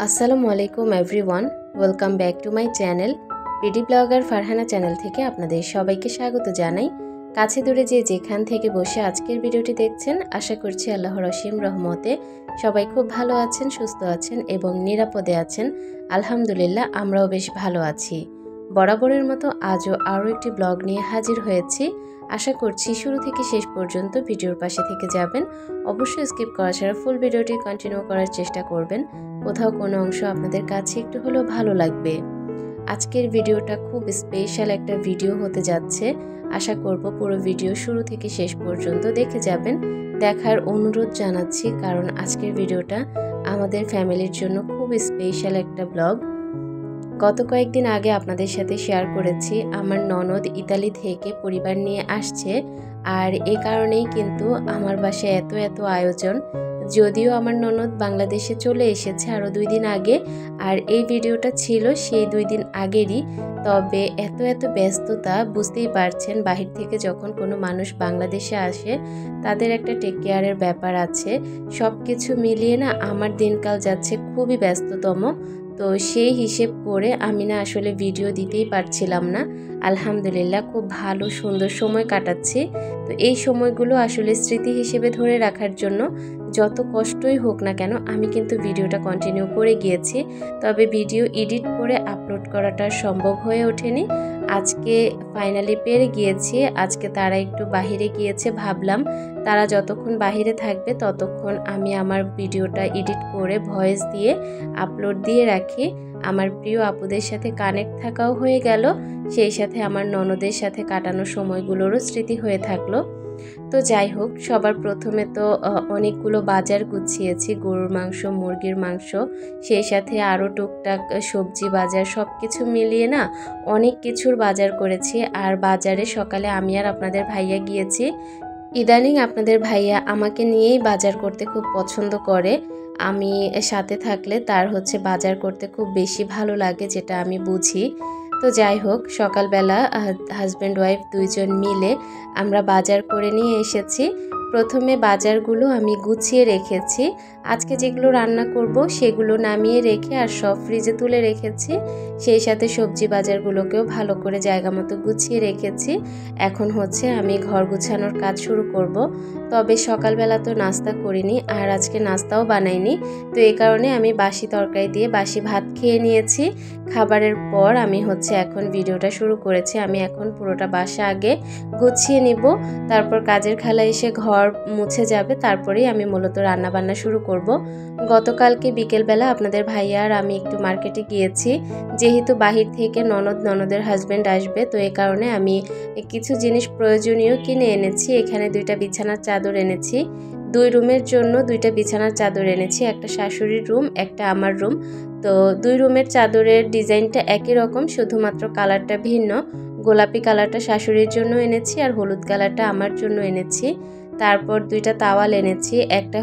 আসসালামু আলাইকুম everyone, welcome back to my channel. BD blogger Farhana channel থেকে আপনাদের সবাইকে স্বাগত জানাই। কাছে দূরে যেখান থেকে বসে আজকের ভিডিওটি দেখছেন, আশা করছি আল্লাহর অসীম রহমতে সবাই খুব ভালো আছেন, সুস্থ আছেন এবং নিরাপদে আছেন। আলহামদুলিল্লাহ, আমরাও বেশ ভালো আছি। বরাবরের মতো আজও আরও একটি ব্লগ নিয়ে হাজির হয়েছি। আশা করছি শুরু থেকে শেষ পর্যন্ত ভিডিওর পাশে থেকে যাবেন। অবশ্যই স্কিপ করা ছাড়া ফুল ভিডিওটি কন্টিনিউ করার চেষ্টা করবেন। কোথাও কোনো অংশ আপনাদের কাছে একটু হলেও ভালো লাগবে। আজকের ভিডিওটা খুব স্পেশাল একটা ভিডিও হতে যাচ্ছে। আশা করব পুরো ভিডিও শুরু থেকে শেষ পর্যন্ত দেখে যাবেন। দেখার অনুরোধ জানাচ্ছি, কারণ আজকের ভিডিওটা আমাদের ফ্যামিলির জন্য খুব স্পেশাল একটা ব্লগ। গত কয়েকদিন আগে আপনাদের সাথে শেয়ার করেছি আমার ননদ ইতালি থেকে পরিবার নিয়ে আসছে, আর এই কারণেই কিন্তু আমার বাসায় এত আয়োজন। যদিও আমার ননদ বাংলাদেশে চলে এসেছে আরও 2 দিন আগে, আর এই ভিডিওটা ছিল সেই 2 দিন আগেরই। তবে এত ব্যস্ততা, বুঝতেই পারছেন, বাহির থেকে যখন কোনো মানুষ বাংলাদেশে আসে তাদের একটা টেক কেয়ারের ব্যাপার আছে। সব কিছু মিলিয়ে না আমার দিনকাল যাচ্ছে খুবই ব্যস্ততম। তো সেই হিসেব করে আমি না আসলে ভিডিও দিতেই পারছিলাম না। আলহামদুলিল্লাহ খুব ভালো সুন্দর সময় কাটাচ্ছি। তো এই সময়গুলো আসলে স্মৃতি হিসেবে ধরে রাখার জন্য যত কষ্টই হোক না কেন আমি কিন্তু ভিডিওটা কন্টিনিউ করে গিয়েছি। তবে ভিডিও এডিট করে আপলোড করাটা সম্ভব হয়ে ওঠেনি। আজকে ফাইনালি পেরে গিয়েছি। আজকে তারা একটু বাহিরে গিয়েছে, ভাবলাম তারা যতক্ষণ বাহিরে থাকবে ততক্ষণ আমি আমার ভিডিওটা এডিট করে ভয়েস দিয়ে আপলোড দিয়ে রাখি। আমার প্রিয় আপুদের সাথে কানেক্ট থাকাও হয়ে গেল, সেই সাথে আমার ননদের সাথে কাটানো সময়গুলোরও স্মৃতি হয়ে থাকলো। তো যাই হোক, সবার প্রথমে তো অনেকগুলো বাজার গুছিয়েছি, গরুর মাংস, মুরগির মাংস, সেই সাথে আরও টুকটাক সবজি বাজার, সব কিছু মিলিয়ে না অনেক কিছুর বাজার করেছি। আর বাজারে সকালে আমি আর আপনাদের ভাইয়া গিয়েছি। ইদানিং আপনাদের ভাইয়া আমাকে নিয়েই বাজার করতে খুব পছন্দ করে। আমি সাথে থাকলে তার বাজার করতে খুব বেশি ভালো লাগে, যেটা আমি বুঝি। তো যাই হোক, সকালবেলা হাজব্যান্ড ওয়াইফ দুইজন মিলে আমরা বাজার করে নিয়ে এসেছি। প্রথমে বাজারগুলো আমি গুছিয়ে রেখেছি। আজকে যেগুলো রান্না করব সেগুলো নামিয়ে রেখে আর সব ফ্রিজে তুলে রেখেছি। সেই সাথে সবজি বাজারগুলোকেও ভালো করে জায়গা মতো গুছিয়ে রেখেছি। এখন আমি ঘর গুছানোর কাজ শুরু করব। তবে সকালবেলা তো নাস্তা করিনি, আর আজকে নাস্তাও বানাইনি। তো এই কারণে আমি বাসি তরকারি দিয়ে বাসি ভাত খেয়ে নিয়েছি। খাবারের পর আমি এখন ভিডিওটা শুরু করেছি। আমি এখন পুরোটা বাসা আগে গুছিয়ে নিব, তারপর কাজের খালা এসে ঘর মুছে যাবে, তারপরেই আমি মূলত রান্না বান্না শুরু করব। গতকালকে বিকেলবেলা আপনাদের ভাইয়া আর আমি একটু মার্কেটে গিয়েছি। যেহেতু বাহির থেকে ননদের হাজব্যান্ড আসবে, তো এই কারণে আমি কিছু জিনিস প্রয়োজনীয় কিনে এনেছি। এখানে 2টা বিছানার চাদর এনেছি, 2 রুমের জন্য 2টা বিছানার চাদর এনেছি, একটা শাশুড়ির রুম, একটা আমার রুম। তো 2 রুমের চাদরের ডিজাইনটা একই রকম, শুধুমাত্র কালারটা ভিন্ন। গোলাপি কালারটা শাশুড়ির জন্য এনেছি আর হলুদ কালারটা আমার জন্য এনেছি। তারপর 2টা তাওয়াল এনেছি, একটা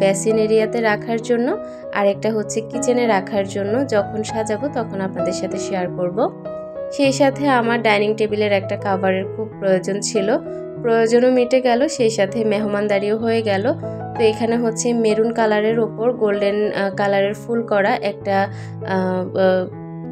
বেসিন এরিয়াতে রাখার জন্য, আর একটা কিচেনে রাখার জন্য। যখন সাজাবো তখন আপনাদের সাথে শেয়ার করব। সেই সাথে আমার ডাইনিং টেবিলের একটা কাভারের খুব প্রয়োজন ছিল, প্রয়োজনও মিটে গেল, সেই সাথে মেহমানদারিও হয়ে গেল। তো এখানে মেরুন কালারের ওপর গোল্ডেন কালারের ফুল করা একটা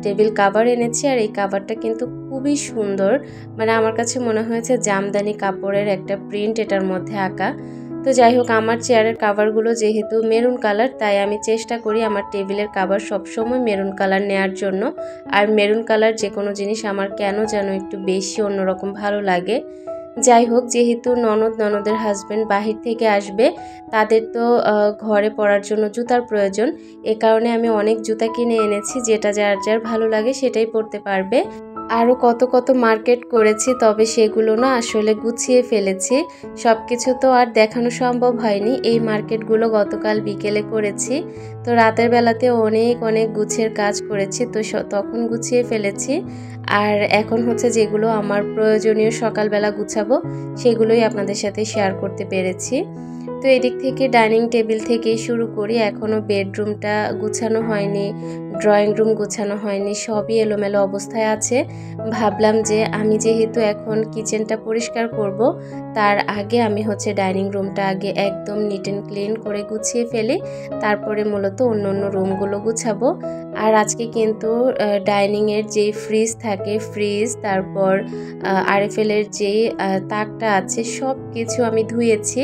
টেবিল কাভার এনেছি। আর এই কাভারটা কিন্তু খুবই সুন্দর, মানে আমার কাছে মনে হয়েছে জামদানি কাপড়ের একটা প্রিন্ট এটার মধ্যে আঁকা। তো যাই হোক, আমার চেয়ারের কাভারগুলো যেহেতু মেরুন কালার, তাই আমি চেষ্টা করি আমার টেবিলের কাভার সবসময় মেরুন কালার নেয়ার জন্য। আর মেরুন কালার যে কোনো জিনিস আমার কেন যেন একটু বেশি অন্যরকম ভালো লাগে। যাই হোক, যেহেতু ননদের হাজব্যান্ড বাহির থেকে আসবে, তাদের তো ঘরে পরার জন্য জুতার প্রয়োজন। এ কারণে আমি অনেক জুতা কিনে এনেছি, যেটা যার ভালো লাগে সেটাই পরতে পারবে। আরও কত মার্কেট করেছি, তবে সেগুলো না আসলে গুছিয়ে ফেলেছি। সব কিছু তো আর দেখানো সম্ভব হয়নি। এই মার্কেটগুলো গতকাল বিকেলে করেছি, তো রাতের বেলাতে অনেক গুছিয়ে কাজ করেছি, তো তখন গুছিয়ে ফেলেছি। আর এখন যেগুলো আমার প্রয়োজনীয় সকালবেলা গুছাবো সেগুলোই আপনাদের সাথে শেয়ার করতে পেরেছি। তো তো এদিক থেকে ডাইনিং টেবিল থেকে শুরু করি, এখনও বেডরুমটা গুছানো হয়নি, ড্রয়িং রুম গুছানো হয়নি, সবই এলোমেলো অবস্থায় আছে। ভাবলাম যে আমি যেহেতু এখন কিচেনটা পরিষ্কার করব, তার আগে আমি হচ্ছে ডাইনিং রুমটা আগে একদম নিট অ্যান্ড ক্লিন করে গুছিয়ে ফেলি, তারপরে মূলত অন্য রুমগুলো গুছাবো। আর আজকে কিন্তু ডাইনিংয়ের যে ফ্রিজ থাকে, ফ্রিজ, তারপর আরএফএলের যে তাকটা আছে, সব কিছু আমি ধুয়েছি।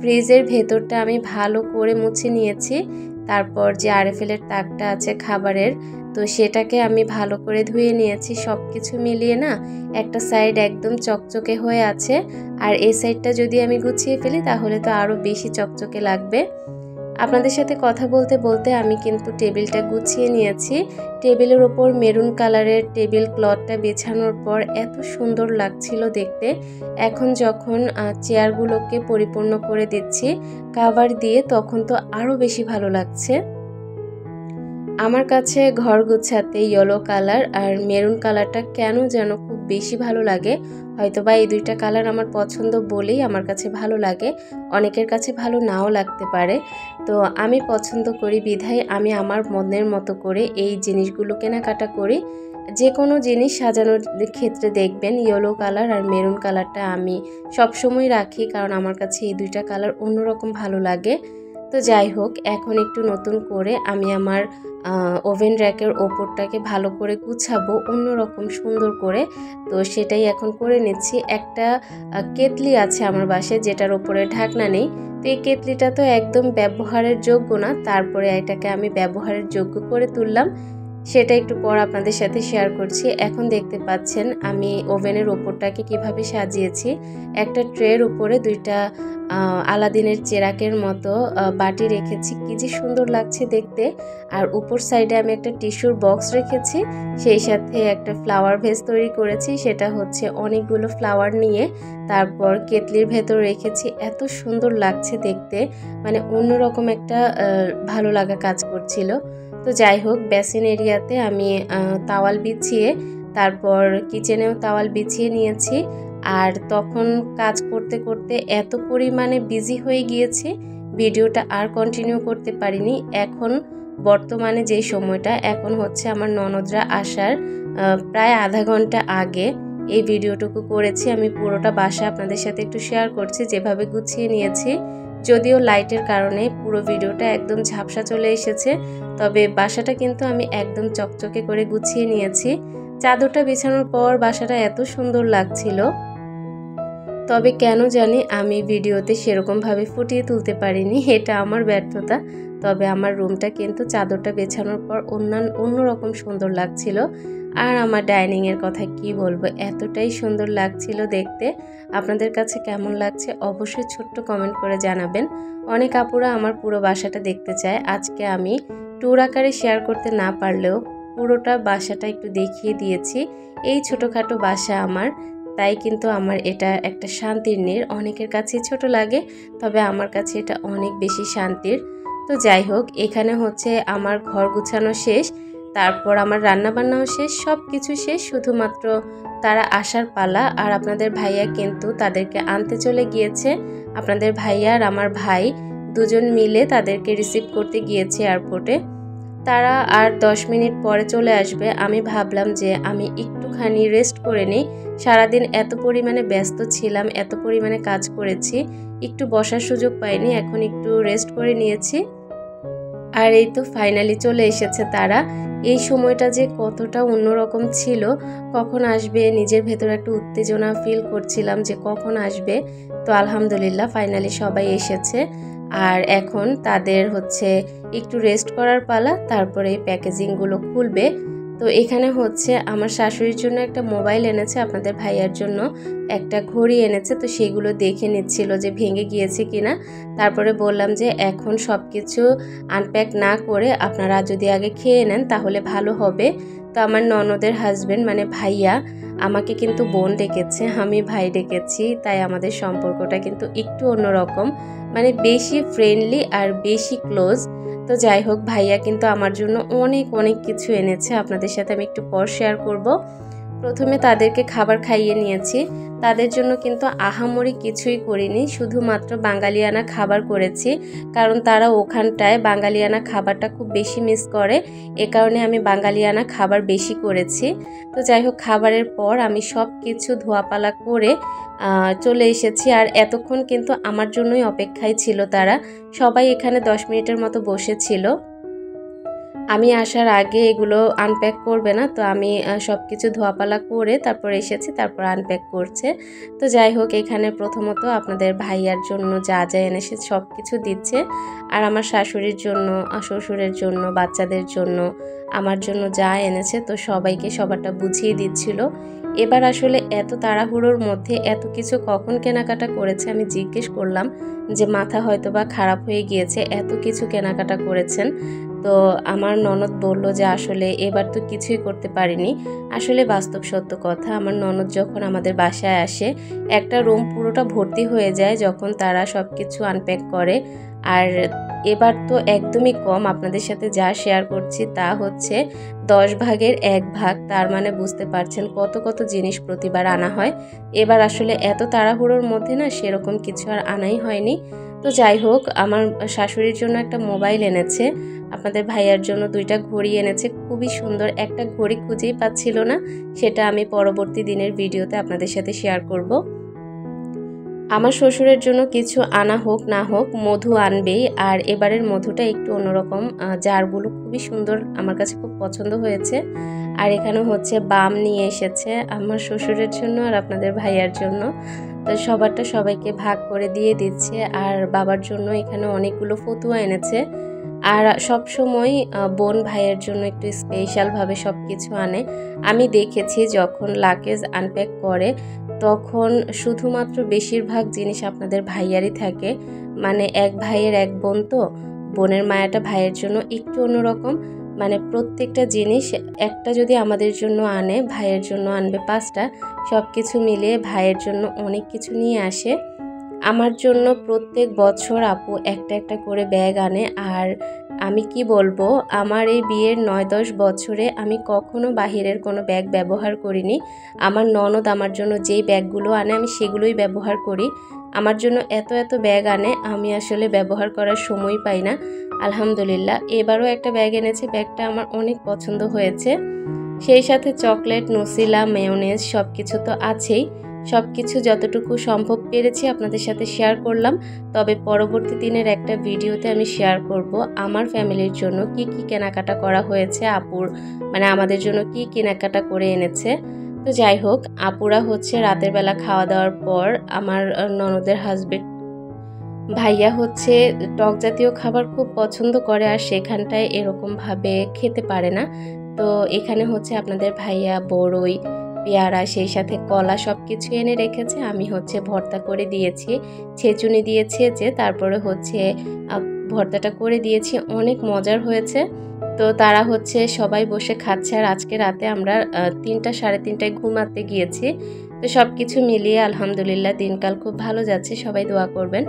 ফ্রিজের ভেতরটা আমি ভালো করে মুছে নিয়েছি। তারপর যে আরএফএলের তাকটা আছে খাবারের, তো সেটাকে আমি ভালো করে ধুয়ে নিয়েছি। সব কিছু মিলিয়ে না একটা সাইড একদম চকচকে হয়ে আছে, আর এই সাইডটা যদি আমি গুছিয়ে ফেলি তাহলে তো আরও বেশি চকচকে লাগবে। আপনাদের সাথে কথা বলতে বলতে আমি কিন্তু টেবিলটা গুছিয়ে নিয়েছি। টেবিলের ওপর মেরুন কালারের টেবিল ক্লথটা বিছানোর পর এত সুন্দর লাগছিল দেখতে। এখন যখন চেয়ারগুলোকে পরিপূর্ণ করে দিচ্ছি কাভার দিয়ে, তখন তো আরও বেশি ভালো লাগছে। আমার কাছে ঘর গুছাতে ইয়েলো কালার আর মেরুন কালারটা কেন যেন খুব বেশি ভালো লাগে। হয়তোবা এই দুইটা কালার আমার পছন্দ বলেই আমার কাছে ভালো লাগে, অনেকের কাছে ভালো নাও লাগতে পারে। তো আমি পছন্দ করি বিধায় আমি আমার মনের মতো করে এই জিনিসগুলো কেনাকাটা করি। যে কোনো জিনিস সাজানোর ক্ষেত্রে দেখবেন ইয়েলো কালার আর মেরুন কালারটা আমি সবসময় রাখি, কারণ আমার কাছে এই দুইটা কালার অন্যরকম ভালো লাগে। তো যাই হোক, এখন একটু নতুন করে আমি আমার ওভেন র্যাকের ওপরটাকে ভালো করে গুছাবো অন্যরকম সুন্দর করে। তো সেটাই এখন করে নিচ্ছি। একটা কেতলি আছে আমার বাসায় যেটার ওপরে ঢাকনা নেই, তো এই কেতলিটা তো একদম ব্যবহারের যোগ্য না, তারপরে এটাকে আমি ব্যবহারের যোগ্য করে তুললাম। সেটা একটু পর আপনাদের সাথে শেয়ার করছি। এখন দেখতে পাচ্ছেন আমি ওভেনের ওপরটাকে কিভাবে সাজিয়েছি। একটা ট্রের উপরে দুইটা আলাদিনের চেরাকের মতো বাটি রেখেছি, কি যে সুন্দর লাগছে দেখতে। আর উপর সাইডে আমি একটা টিস্যুর বক্স রেখেছি, সেই সাথে একটা ফ্লাওয়ার ভেজ তৈরি করেছি, সেটা হচ্ছে অনেকগুলো ফ্লাওয়ার নিয়ে তারপর কেতলির ভেতর রেখেছি। এত সুন্দর লাগছে দেখতে, মানে অন্যরকম একটা ভালো লাগা কাজ করছিল। তো যাই হোক, বেসিন এরিয়াতে আমি তাওয়াল বিছিয়ে তারপর কিচেনেও তাওয়াল বিছিয়ে নিয়েছি। আর তখন কাজ করতে করতে এত পরিমাণে বিজি হয়ে গিয়েছি, ভিডিওটা আর কন্টিনিউ করতে পারিনি। এখন বর্তমানে যে সময়টা, এখন হচ্ছে আমার ননদরা আসার প্রায় আধা ঘন্টা আগে এই ভিডিওটুকু করেছি। আমি পুরোটা বাসা আপনাদের সাথে একটু শেয়ার করছি যেভাবে গুছিয়ে নিয়েছি। যদিও লাইটের কারণে পুরো ভিডিওটা একদম ঝাপসা চলে এসেছে, তবে বাসাটা কিন্তু আমি একদম চকচকে করে গুছিয়ে নিয়েছি। চাদরটা বিছানোর পর বাসাটা এত সুন্দর লাগছিল, তবে কেন জানি আমি ভিডিওতে সেরকমভাবে ফুটিয়ে তুলতে পারিনি, এটা আমার ব্যর্থতা। তবে আমার রুমটা কিন্তু চাদরটা বেছানোর পর অন্যরকম সুন্দর লাগছিল। আর আমার ডাইনিংয়ের কথা কি বলবো, এতটাই সুন্দর লাগছিল দেখতে। আপনাদের কাছে কেমন লাগছে অবশ্যই ছোট্ট কমেন্ট করে জানাবেন। অনেক আপুরা আমার পুরো বাসাটা দেখতে চায়। আজকে আমি ট্যুর আকারে শেয়ার করতে না পারলেও পুরোটা বাসাটা একটু দেখিয়ে দিয়েছি। এই ছোটোখাটো বাসা আমার, তাই কিন্তু আমার এটা একটা শান্তির নীড়। অনেকের কাছে ছোট লাগে, তবে আমার কাছে এটা অনেক বেশি শান্তির। তো যাই হোক, এখানে হচ্ছে আমার ঘর গুছানো শেষ, তারপর আমার রান্নাবান্নাও শেষ, সব কিছু শেষ, শুধুমাত্র তারা আসার পালা। আর আপনাদের ভাইয়া কিন্তু তাদেরকে আনতে চলে গিয়েছে। আপনাদের ভাইয়া আর আমার ভাই দুজন মিলে তাদেরকে রিসিভ করতে গিয়েছে এয়ারপোর্টে। তারা আর 10 মিনিট পরে চলে আসবে। আমি ভাবলাম যে আমি একটুখানি রেস্ট করে নিই, সারাদিন এত পরিমাণে ব্যস্ত ছিলাম, এত পরিমাণে কাজ করেছি, একটু বসার সুযোগ পাইনি, এখন একটু রেস্ট করে নিয়েছি। আর এই তো ফাইনালি চলে এসেছে তারা। এই সময়টা যে কতটা অন্যরকম ছিল, কখন আসবে নিজের ভেতরে একটা উত্তেজনা ফিল করছিলাম যে কখন আসবে। তো আলহামদুলিল্লাহ ফাইনালি সবাই এসেছে। আর এখন তাদের হচ্ছে একটু রেস্ট করার পালা, তারপরে প্যাকেজিংগুলো খুলবে। তো এখানে হচ্ছে আমার শাশুড়ির জন্য একটা মোবাইল এনেছে, আপনাদের ভাইয়ার জন্য একটা ঘড়ি এনেছে। তো সেগুলো দেখে নিচ্ছিল যে ভেঙে গিয়েছে কিনা। তারপরে বললাম যে এখন সব কিছু আনপ্যাক না করে আপনারা যদি আগে খেয়ে নেন তাহলে ভালো হবে। তো আমার ননদের হাজবেন্ড মানে ভাইয়া আমাকে কিন্তু বোন ডেকেছে, আমি ভাই ডেকেছি, তাই আমাদের সম্পর্কটা কিন্তু একটু অন্যরকম, মানে বেশি ফ্রেন্ডলি আর বেশি ক্লোজ। তো যাই হোক, ভাইয়া কিন্তু আমার জন্য অনেক কিছু এনেছে, আপনাদের সাথে আমি একটু পর শেয়ার করব। প্রথমে তাদেরকে খাবার খাইয়ে নিয়েছি, তাদের জন্য কিন্তু আহামরি কিছুই করিনি, শুধুমাত্র বাঙালিয়ানা খাবার করেছি, কারণ তারা ওখানটায় বাঙালিয়ানা খাবারটা খুব বেশি মিস করে। এ কারণে আমি বাঙালিয়ানা খাবার বেশি করেছি। তো যাই হোক, খাবারের পর আমি সব কিছু ধোয়াপালা করে চলে এসেছি। আর এতক্ষণ কিন্তু আমার জন্যই অপেক্ষায় ছিল তারা, সবাই এখানে 10 মিনিটের মতো বসেছিল। আমি আসার আগে এগুলো আনপ্যাক করবে না, তো আমি সব কিছু ধোয়াপালা করে তারপর এসেছি, তারপর আনপ্যাক করছে। তো যাই হোক, এখানে প্রথমত আপনাদের ভাইয়ার জন্য যা যা এনেছে সব কিছু দিচ্ছে, আর আমার শাশুড়ির জন্য, শ্বশুরের জন্য, বাচ্চাদের জন্য, আমার জন্য যা এনেছে তো সবাইকে সবারটা বুঝিয়ে দিচ্ছিল। এবার আসলে এত তাড়াহুড়োর মধ্যে এত কিছু কখন কেনাকাটা করেছে আমি জিজ্ঞেস করলাম, যে মাথা হয়তো বা খারাপ হয়ে গিয়েছে, এত কিছু কেনাকাটা করেছেন। তো আমার ননদ বলল যে আসলে এবার তো কিছুই করতে পারিনি। আসলে বাস্তব সত্য কথা, আমার ননদ যখন আমাদের বাসায় আসে একটা রুম পুরোটা ভর্তি হয়ে যায় যখন তারা সব কিছু আনপ্যাক করে। আর এবার তো একদমই কম, আপনাদের সাথে যা শেয়ার করছি তা হচ্ছে 10 ভাগের 1 ভাগ। তার মানে বুঝতে পারছেন কত কত জিনিস প্রতিবার আনা হয়। এবার আসলে এত তাড়াহুড়োর মধ্যে না সেরকম কিছু আর আনাই হয়নি। তো যাই হোক, আমার শাশুড়ির জন্য একটা মোবাইল এনেছে, আপনাদের ভাইয়ার জন্য 2টা ঘড়ি এনেছে, খুবই সুন্দর। একটা ঘড়ি খুঁজেই পাচ্ছিল না, সেটা আমি পরবর্তী দিনের ভিডিওতে আপনাদের সাথে শেয়ার করব। আমার শ্বশুরের জন্য কিছু আনা হোক না হোক, মধু আনবেই। আর এবারের মধুটা একটু অন্যরকম, জারগুলো খুবই সুন্দর, আমার কাছে খুব পছন্দ হয়েছে। আর এখানে হচ্ছে বাম নিয়ে এসেছে আমার শ্বশুরের জন্য আর আপনাদের ভাইয়ার জন্য। তো সবারটা সবাইকে ভাগ করে দিয়ে দিচ্ছে। আর বাবার জন্য এখানে অনেকগুলো ফতুয়া এনেছে। আর সব সময় বোন ভাইয়ের জন্য একটু স্পেশালভাবে সব কিছু আনে। আমি দেখেছি যখন লাগেজ আনপ্যাক করে তখন শুধুমাত্র বেশিরভাগ জিনিস আপনাদের ভাইয়ারই থাকে, মানে এক ভাইয়ের এক বোন, তো বোনের মায়াটা ভাইয়ের জন্য একটু অন্যরকম। মানে প্রত্যেকটা জিনিস একটা যদি আমাদের জন্য আনে, ভাইয়ের জন্য আনবে 5টা, সব কিছু মিলিয়ে ভাইয়ের জন্য অনেক কিছু নিয়ে আসে। আমার জন্য প্রত্যেক বছর আপু একটা একটা করে ব্যাগ আনে। আর আমি কি বলবো, আমার এই বিয়ের 9-10 বছরে আমি কখনো বাহিরের কোনো ব্যাগ ব্যবহার করিনি। আমার ননদ আমার জন্য যেই ব্যাগগুলো আনে আমি সেগুলোই ব্যবহার করি। আমার জন্য এত এত ব্যাগ আনে, আমি আসলে ব্যবহার করার সময় পাই না। আলহামদুলিল্লাহ, এবারও একটা ব্যাগ এনেছে, ব্যাগটা আমার অনেক পছন্দ হয়েছে। সেই সাথে চকলেট, নসিলা, মেয়োনেজ সব কিছু তো আছেই। সব কিছু যতটুকু সম্ভব পেরেছি আপনাদের সাথে শেয়ার করলাম। তবে পরবর্তী দিনের একটা ভিডিওতে আমি শেয়ার করব আমার ফ্যামিলির জন্য কি কি কেনাকাটা করা হয়েছে, আপুর মানে আমাদের জন্য কি কেনাকাটা করে এনেছে। তো যাই হোক, আপুরা হচ্ছে রাতের বেলা খাওয়া দাওয়ার পর, আমার ননদের হাজবেন্ড ভাইয়া হচ্ছে টক জাতীয় খাবার খুব পছন্দ করে, আর সেখানটায় এরকমভাবে খেতে পারে না। তো এখানে হচ্ছে আপনাদের ভাইয়া বড়ই, পেয়ারা, সেই সাথে কলা সব কিছু এনে রেখেছে। আমি হচ্ছে ভর্তা করে দিয়েছি, ছেঁচুনি দিয়েছে, যে তারপরে হচ্ছে ভর্তাটা করে দিয়েছি, অনেক মজার হয়েছে। তো তারা হচ্ছে সবাই বসে খাচ্ছে। আর আজকে রাতে আমরা 3টা 3:30টায় ঘুমাতে গিয়েছি। তো সব কিছু মিলিয়ে আলহামদুলিল্লাহ দিনকাল খুব ভালো যাচ্ছে, সবাই দোয়া করবেন।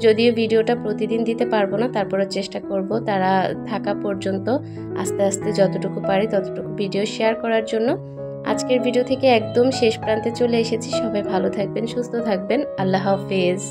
যদিও ভিডিওটা প্রতিদিন দিতে পারবো না, তারপরে চেষ্টা করব তারা থাকা পর্যন্ত আস্তে আস্তে যতটুকু পারি ততটুকু ভিডিও শেয়ার করার জন্য। আজকের ভিডিও থেকে একদম শেষ প্রান্তে চলে এসেছি। সবাই ভালো থাকবেন, সুস্থ থাকবেন, আল্লাহ হাফেজ।